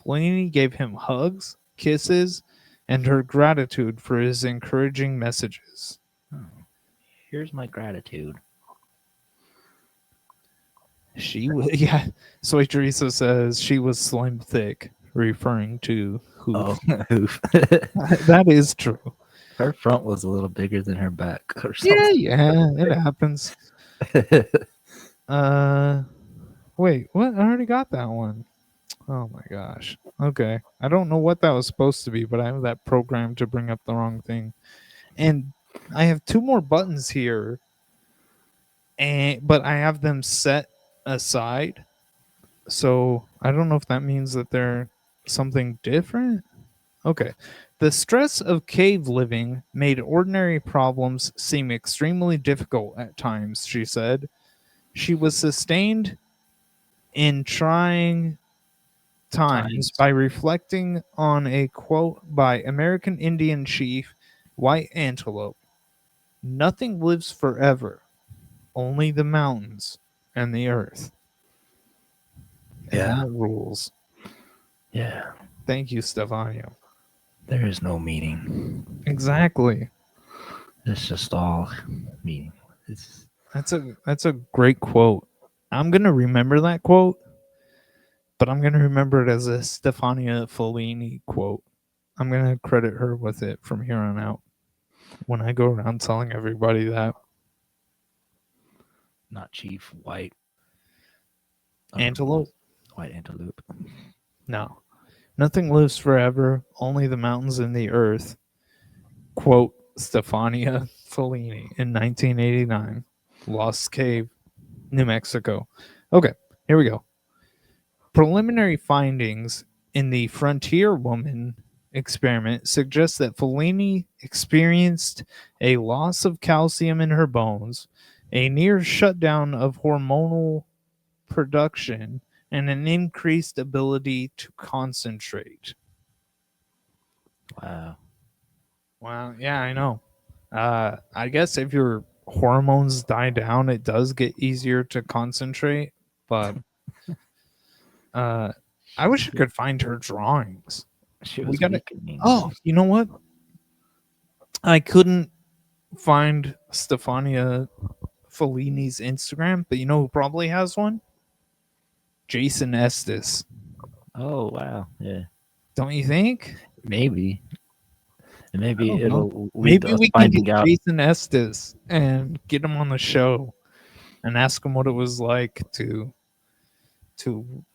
Follini gave him hugs, kisses, and her gratitude for his encouraging messages. Oh, here's my gratitude. She was, yeah. Soy Teresa says she was slim thick, referring to Hoof. Oh, Hoof. That is true. Her front was a little bigger than her back or something. Yeah, it happens. Wait, what? I already got that one. Oh my gosh. Okay. I don't know what that was supposed to be, but I have that programmed to bring up the wrong thing. And I have two more buttons here but I have them set aside. So I don't know if that means that they're something different. Okay. The stress of cave living made ordinary problems seem extremely difficult at times, she said. She was sustained in trying times by reflecting on a quote by American Indian chief White Antelope. Nothing lives forever, only the mountains and the earth. And Yeah. that rules. Yeah. Thank you, Stefania. There is no meaning. Exactly. It's just all meaning. That's a great quote. I'm gonna remember that quote, but I'm gonna remember it as a Stefania Follini quote. I'm gonna credit her with it from here on out. When I go around telling everybody that. Not Chief White Antelope? White Antelope. No. Nothing lives forever, only the mountains and the earth. Quote Stefania Follini in 1989. Lost Cave, New Mexico. Okay, here we go. Preliminary findings in the Frontier Woman experiment suggest that Follini experienced a loss of calcium in her bones, a near shutdown of hormonal production, and an increased ability to concentrate. Wow. Wow, yeah, I know. I guess if your hormones die down, it does get easier to concentrate, but I wish I could find her drawings. She We was gotta. weakening. Oh, you know what? I couldn't find Stefania Follini's Instagram, but you know who probably has one? Jason Estes. Oh wow. Yeah. Don't you think? Maybe. And maybe I don't it'll know. lead Maybe to us we can finding get out. Jason Estes and get him on the show and ask him what it was like to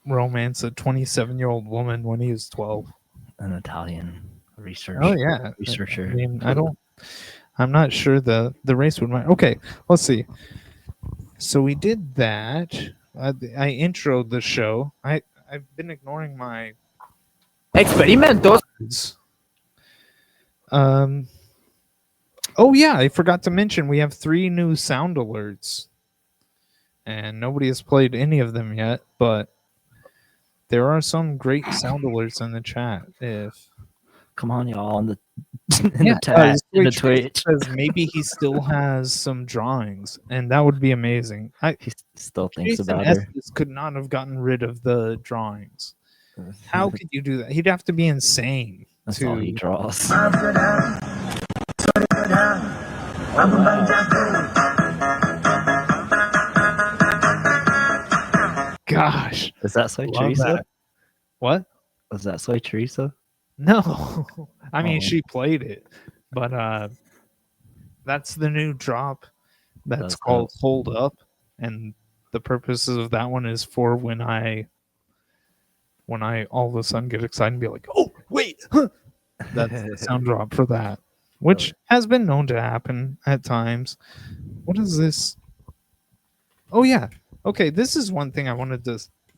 romance a 27-year-old woman when he was 12. An Italian research. Oh yeah, Researcher. I mean, I'm not sure the race would mind. Okay, let's see. So we did that. I introed the show. I've been ignoring my Experimentos. Oh yeah, I forgot to mention we have 3 new sound alerts, and nobody has played any of them yet. But there are some great sound alerts in the chat. If Come on, y'all, in the yeah, in the Twitch. says maybe he still has some drawings, and that would be amazing. He still thinks Jason about her. Estes could not have gotten rid of the drawings. How could you do that? He'd have to be insane. That's all he draws. Gosh, Is that Soy love Teresa? that. What? Was that Soy Teresa? No, I mean Oh. she played it, but that's the new drop. That's That's called Hold Up, and the purposes of that one is for when I all of a sudden get excited and be like, oh wait, huh. That's the sound drop for that, which has been known to happen at times. What is this? Oh yeah, okay. This is one thing I wanted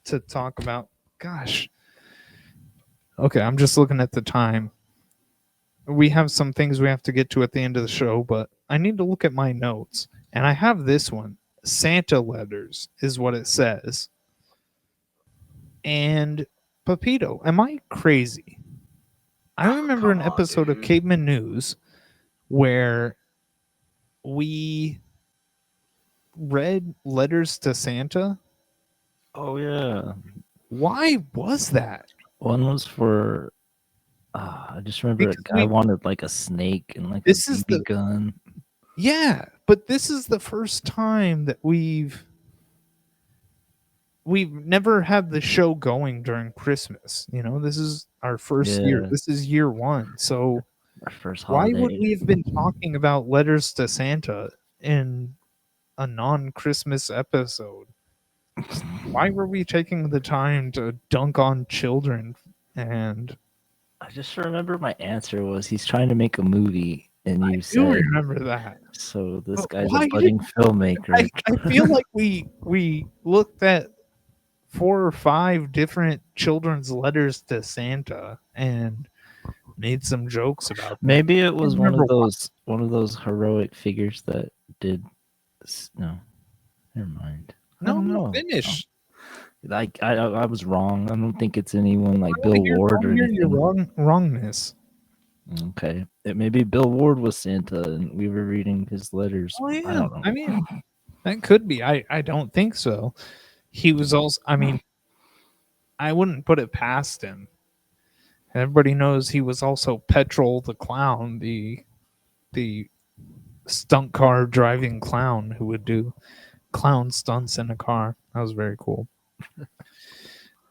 to talk about. Gosh. Okay, I'm just looking at the time. We have some things we have to get to at the end of the show, but I need to look at my notes. And I have this one. Santa letters is what it says. And Pepito, am I crazy? I remember an episode of Caveman News where we read letters to Santa. Oh yeah. Why was that? One was for I just remember Because a guy wanted like a snake and like This a is BB the- gun. Yeah, but this is the first time that we've never had the show going during Christmas. You know, this is our first year. Yeah. This is year 1. So Our first why holiday. would we have been talking about letters to Santa in a non-Christmas episode? Why were we taking the time to dunk on children? And I just remember my answer was he's trying to make a movie and you do said, remember that. "So this But guy's why a budding filmmaker." I feel like we looked at 4 or 5 different children's letters to Santa and made some jokes about them. Maybe it was I remember one of those heroic figures that did. No, never mind. I No, don't know. finish. I was wrong. I don't think it's anyone like I Bill wanna hear- Ward I or wanna hear your anything. wrongness. Okay, maybe Bill Ward was Santa, and we were reading his letters. Oh I yeah, don't know. I mean that could be. I don't think so. He was also. I mean, I wouldn't put it past him. Everybody knows he was also Petrol the clown, the stunt car driving clown who would do clown stunts in a car. That was very cool.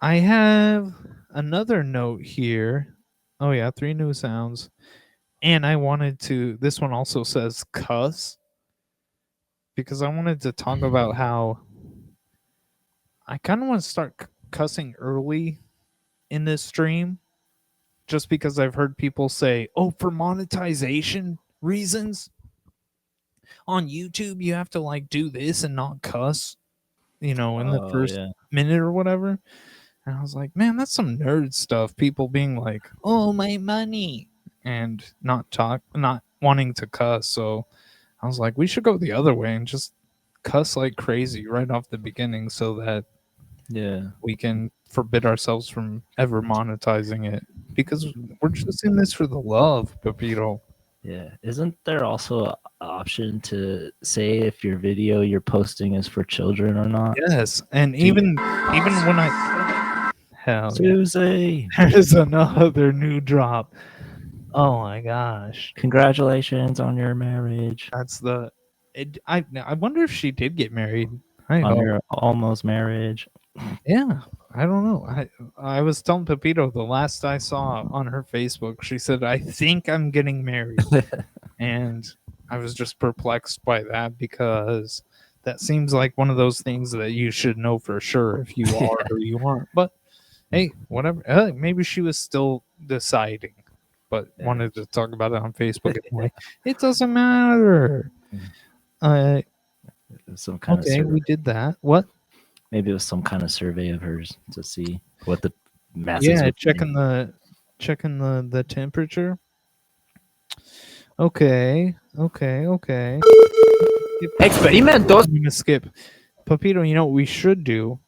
I have another note here. Oh yeah, 3 new sounds. And I wanted to this one also says cuss because I wanted to talk about how I kind of want to start cussing early in this stream just because I've heard people say, "Oh, for monetization reasons on YouTube, you have to like do this and not cuss, in the Oh first yeah. minute or whatever." And I was like, "Man, that's some nerd stuff." People being like, "Oh, my money," and not wanting to cuss. So I was like, we should go the other way and just cuss like crazy right off the beginning so that Yeah. we can forbid ourselves from ever monetizing it because we're just in this for the love, Pepito. Yeah. Isn't there also an option to say if your video you're posting is for children or not? Yes, and even when I hell yeah. Susie, There's another new drop. Oh my gosh, congratulations on your marriage, that's I wonder if she did get married. I on hope. your almost marriage. Yeah, I don't know. I was telling Pepito the last I saw on her Facebook, she said, "I think I'm getting married," and I was just perplexed by that because that seems like one of those things that you should know for sure if you are or you aren't. But hey, whatever. Maybe she was still deciding, but wanted to talk about it on Facebook anyway. It doesn't matter. Some kind of Okay, survey. we did that. What? Maybe it was some kind of survey of hers to see what the masses. Yeah, would checking think. the temperature. Okay. Experimentos. I'm gonna skip. Pepito, you know what we should do?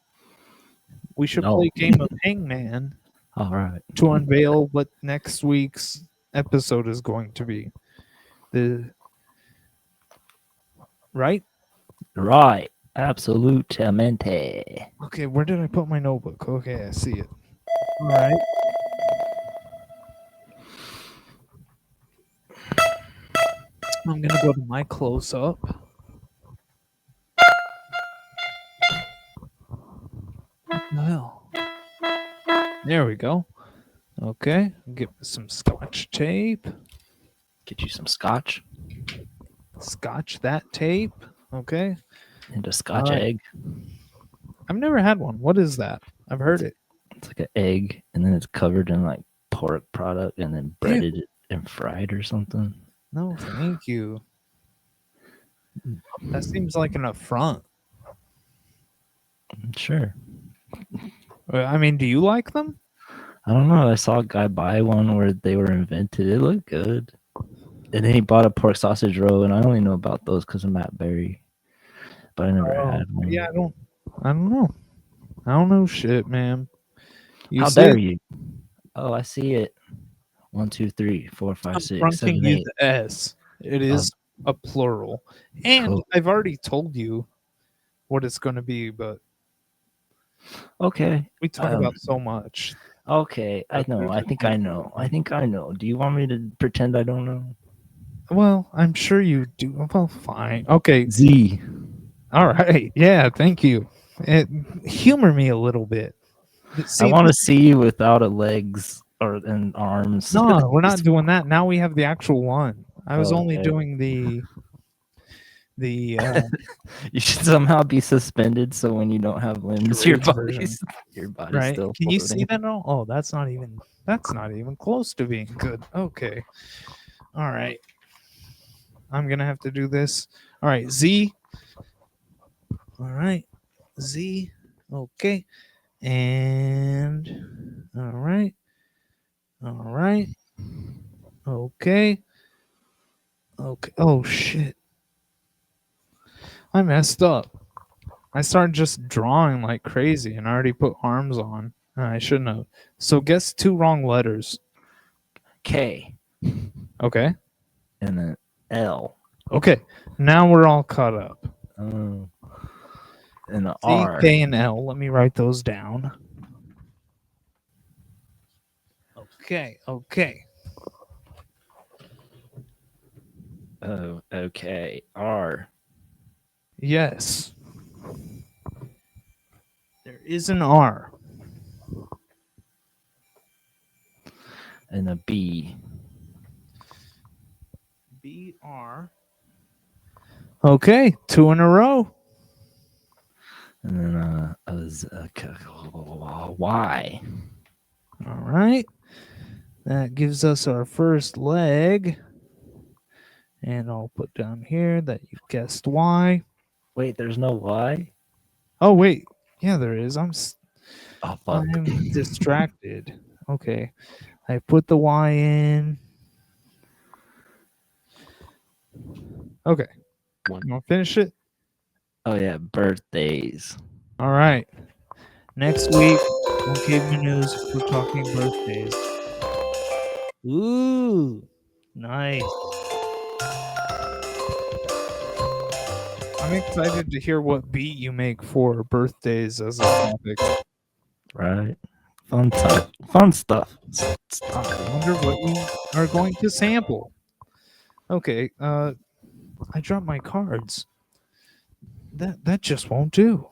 We should No. play a game of Hangman All right. to unveil what next week's episode is going to be. Right? Right. Absolutamente. Okay, where did I put my notebook? Okay, I see it. All right. I'm gonna go to my close up. What the hell? There we go. Okay, get some scotch tape. Get you some scotch Scotch that tape. Okay. and a scotch All right. egg. I've never had one. What is that? I've heard it. It's like an egg, and then it's covered in like pork product, and then breaded and fried or something. No, thank you. That seems like an affront. Sure. I mean, do you like them? I don't know. I saw a guy buy one where they were invented. It looked good. And then he bought a pork sausage roll, and I only know about those because of Matt Berry. But I never had one. Yeah, I don't know. I don't know shit, man. How dare you? Oh, I see it. 1, 2, 3, 4, 5, I'm 6, fronting 7, you 8. the S. It is a plural. And Cool. I've already told you what it's going to be, but Okay. we talk about so much. Okay, I know. I think I know. Do you want me to pretend I don't know? Well, I'm sure you do. Well, fine. Okay. Z. All right. Yeah, thank you. Humor me a little bit. I want to see you without a legs and arms. No, we're not doing that. Now we have the actual one. I was only Okay. doing the You should somehow be suspended so when you don't have limbs, your version. body's Right? still Can you floating. see that at all? Oh, that's not even close to being good. Okay. All right. I'm gonna have to do this. All right, Z. All right, Z. Okay, and all right, okay. Oh shit! I messed up. I started just drawing like crazy, and I already put arms on. I shouldn't have. So guess 2 wrong letters. K Okay. and then L. Okay. Now we're all caught up. Oh. And a C, R. K, and L. Let me write those down. Okay. Oh, okay. R. Yes. There is an R. And a B. BR. Okay, 2 in a row. And then Y. All right. That gives us our first leg. And I'll put down here that you guessed Y. Wait, there's no Y? Oh, wait. Yeah, there is. I'm fuck. distracted. Okay. I put the Y in. Okay. You want to finish it? Oh, yeah. Birthdays. All right. Next week on Caveman News, we're talking birthdays. Ooh. Nice. I'm excited to hear what beat you make for birthdays as a topic. Right. Fun stuff. Fun stuff. I wonder what you are going to sample. Okay, I dropped my cards. That just won't do.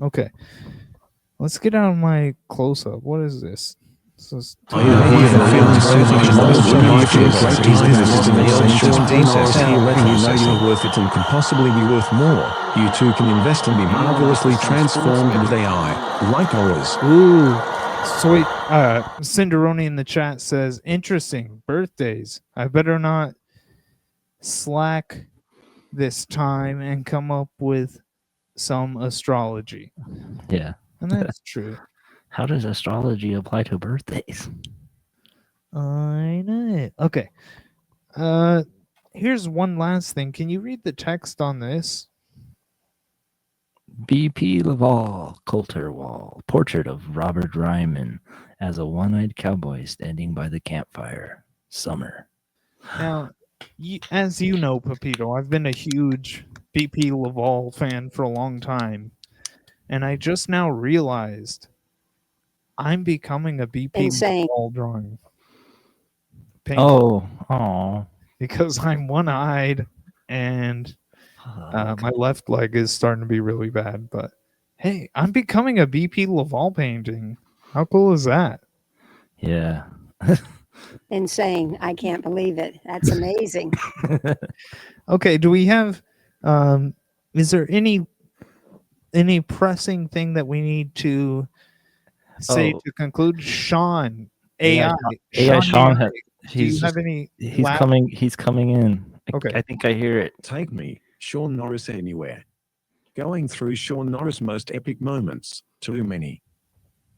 Okay. Let's get out of my close-up. What is this? This is I am here feeling so much more so I feel great time. This is an AI Sean D. Norris here letting you know you're worth it and could possibly be worth more. You too can invest and be marvelously transformed with AI, like always. Ooh. Sweet. Cinderoni in the chat says, interesting. Birthdays. I better not slack this time and come up with some astrology. Yeah. And that's true. How does astrology apply to birthdays? I know. Okay. Here's one last thing. Can you read the text on this? B.P. Laval, Coulter Wall, portrait of Robert Ryman as a one-eyed cowboy standing by the campfire. Summer. Now, as you know, Pepito, I've been a huge B.P. Laval fan for a long time. And I just now realized I'm becoming a B.P. Laval drawing. Oh. Because I'm one-eyed and my left leg is starting to be really bad. But hey, I'm becoming a B.P. Laval painting. How cool is that? Yeah. Insane. I can't believe it. That's amazing. Okay, do we have is there any pressing thing that we need to say to conclude? Sean, AI. Sean do you have any he's coming in. Okay. I think I hear it. Take me, Sean Norris, anywhere. Going through Sean Norris' most epic moments. Too many.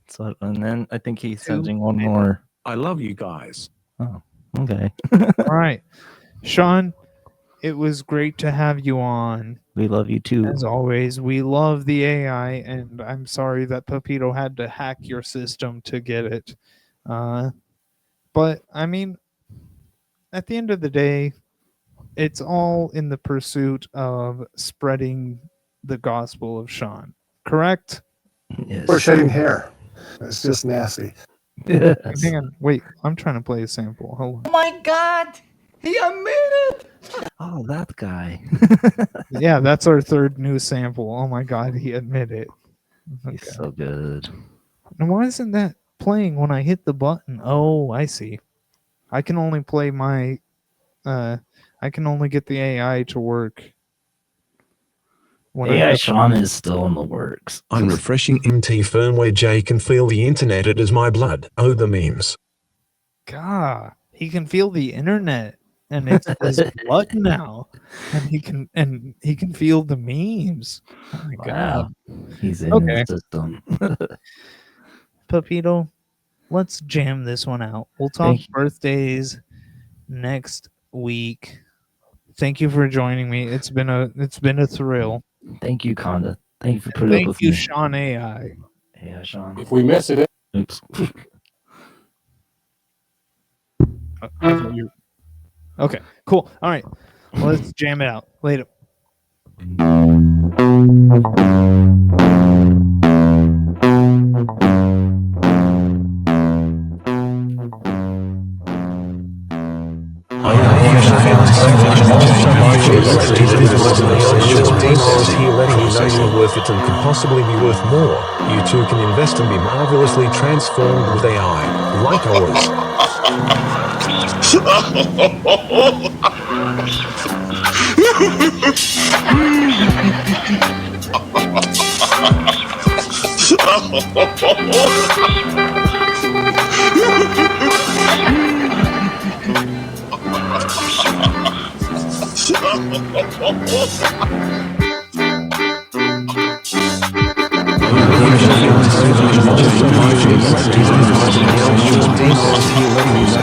So, and then I think he's sending one more. I love you guys. Oh, okay. All right. Sean, it was great to have you on. We love you too. As always, we love the AI, and I'm sorry that Pepito had to hack your system to get it. But, I mean, at the end of the day, it's all in the pursuit of spreading the gospel of Sean. Correct? Yes. Or shedding hair. It's just nasty. Yes. Hang on. Wait, I'm trying to play a sample. Hold on. Oh my God! He admitted! Oh, that guy. Yeah, that's our third new sample. Oh my God, he admitted. He's so good. And why isn't that playing when I hit the button? Oh, I see. I can only play my I can only get the AI to work when AI Sean is still in the works. I'm refreshing NT firmware. Jay can feel the internet. It is my blood. Oh, the memes. God, he can feel the internet. and it says what now? And he can feel the memes. Oh my god. He's in Okay. the system. Pepito, let's jam this one out. We'll talk Thank you. birthdays next week. Thank you for joining me. It's been a thrill. Thank you, Conda. Thank you for putting up Thank with you, me. Sean AI. Yeah, Sean. If we miss it, Oops. I thought you- Okay, cool. All right. Well, let's jam it out. Later. Here letting you know you're worth it and could possibly be worth more. You too can invest and be marvelously transformed with AI, like always.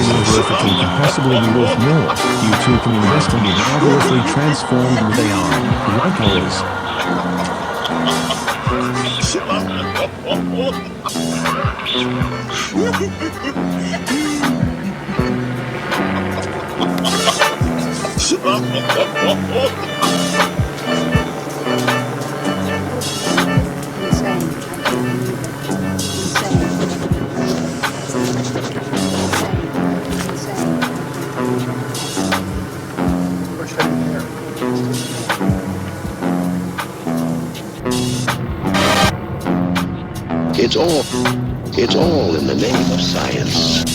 Possibly be worth more. You too can invest and be marvelously transformed with AI, like always. It's all in the name of science.